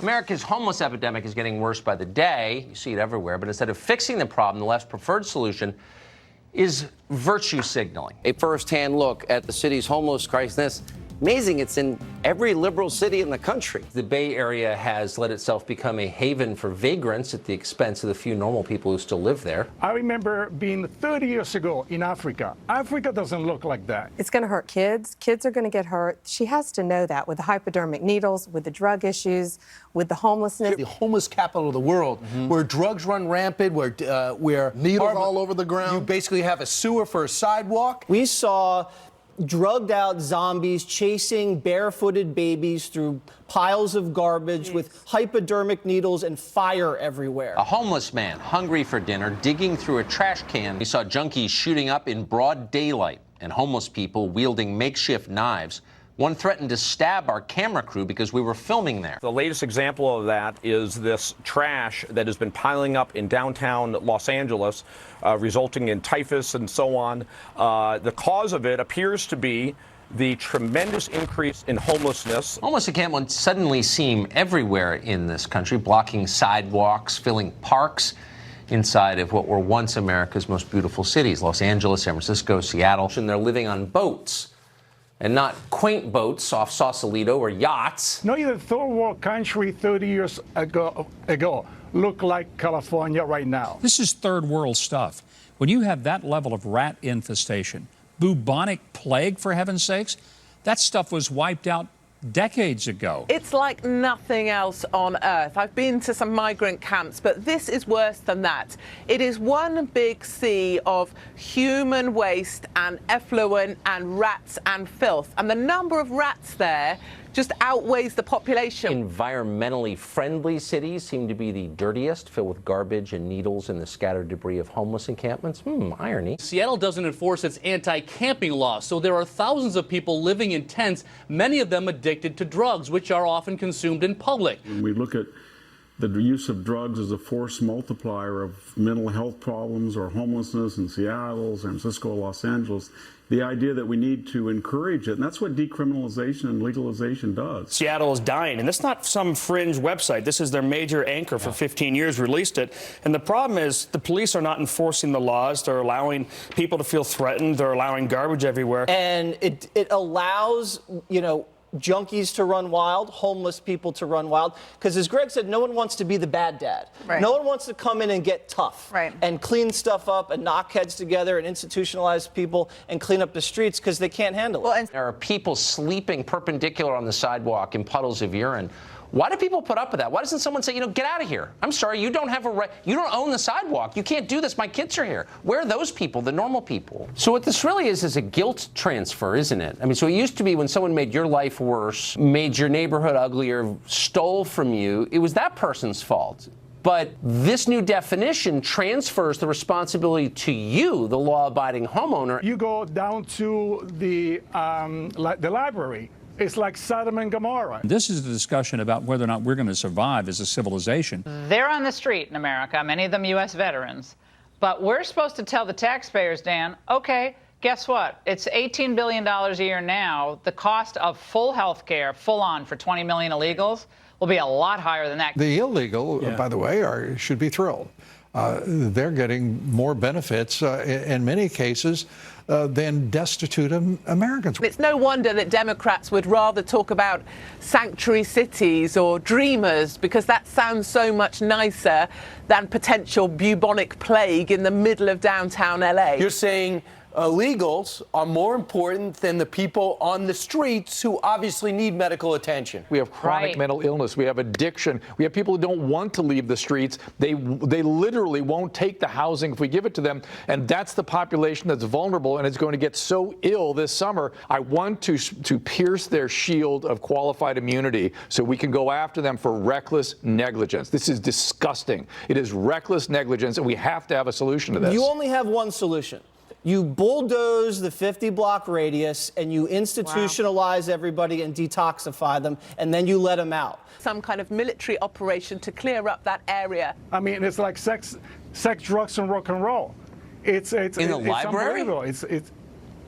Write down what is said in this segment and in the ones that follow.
America's homeless epidemic is getting worse by the day. You see it everywhere. But instead of fixing the problem, the left's preferred solution is virtue signaling. A first-hand look at the city's homeless crisis. Amazing, it's in every liberal city in the country. The Bay Area has let itself become a haven for vagrants at the expense of the few normal people who still live there. I remember being 30 years ago in Africa. Africa doesn't look like that. It's going to hurt kids. Kids are going to get hurt. She has to know that with the hypodermic needles, with the drug issues, with the homelessness. The homeless capital of the world, where drugs run rampant, where needles all over the ground. You basically have a sewer for a sidewalk. We saw drugged out zombies chasing barefooted babies through piles of garbage with hypodermic needles and fire everywhere. A homeless man, hungry for dinner, digging through a trash can. We saw junkies shooting up in broad daylight and homeless people wielding makeshift knives. One threatened to stab our camera crew because we were filming there. The latest example of that is this trash that has been piling up in downtown Los Angeles, resulting in typhus and so on. The cause of it appears to be the tremendous increase in homelessness. Homeless encampments suddenly seem everywhere in this country, blocking sidewalks, filling parks inside of what were once America's most beautiful cities, Los Angeles, San Francisco, Seattle. And they're living on boats. And not quaint boats off Sausalito or yachts. No, the third world country 30 years ago looked like California right now. This is third world stuff. When you have that level of rat infestation, bubonic plague, for heaven's sakes, that stuff was wiped out decades ago. It's like nothing else on earth. I've been to some migrant camps, but this is worse than that. It is one big sea of human waste and effluent and rats and filth. And the number of rats there just outweighs the population. Environmentally friendly cities seem to be the dirtiest, filled with garbage and needles and the scattered debris of homeless encampments. Irony. Seattle doesn't enforce its anti-camping law, so there are thousands of people living in tents, many of them addicted to drugs, which are often consumed in public. When we look at the use of drugs as a force multiplier of mental health problems or homelessness in Seattle, San Francisco, Los Angeles, the idea that we need to encourage it, and that's what decriminalization and legalization does. Seattle is dying, and that's not some fringe website. This is their major anchor for 15 years, released it. And the problem is the police are not enforcing the laws. They're allowing people to feel threatened. They're allowing garbage everywhere. And it allows, junkies to run wild, homeless people to run wild. Because as Greg said, no one wants to be the bad dad. Right. No one wants to come in and get tough and clean stuff up and knock heads together and institutionalize people and clean up the streets because they can't handle it. There are people sleeping perpendicular on the sidewalk in puddles of urine. Why do people put up with that? Why doesn't someone say, get out of here? I'm sorry, you don't have a right. You don't own the sidewalk. You can't do this. My kids are here. Where are those people, the normal people? So what this really is a guilt transfer, isn't it? I mean, so it used to be when someone made your life worse, made your neighborhood uglier, stole from you, it was that person's fault. But this new definition transfers the responsibility to you, the law-abiding homeowner. You go down to the library. It's like Sodom and Gomorrah. This is the discussion about whether or not we're going to survive as a civilization. They're on the street in America, many of them U.S. veterans. But we're supposed to tell the taxpayers, Dan, okay, guess what? It's $18 billion a year now. The cost of full health care, full on for 20 million illegals, will be a lot higher than that. The illegal, by the way, should be thrilled. They're getting more benefits in many cases than destitute Americans. It's no wonder that Democrats would rather talk about sanctuary cities or dreamers, because that sounds so much nicer than potential bubonic plague in the middle of downtown LA. You're saying illegals are more important than the people on the streets who obviously need medical attention. We have chronic mental illness. We have addiction. We have people who don't want to leave the streets. They literally won't take the housing if we give it to them. And that's the population that's vulnerable and is going to get so ill this summer. I want to pierce their shield of qualified immunity so we can go after them for reckless negligence. This is disgusting. It is reckless negligence, and we have to have a solution to this. You only have one solution. You bulldoze the 50-block radius and you institutionalize everybody and detoxify them, and then you let them out. Some kind of military operation to clear up that area. I mean, it's like sex, drugs, and rock and roll. It's in the library. It's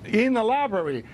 in the library.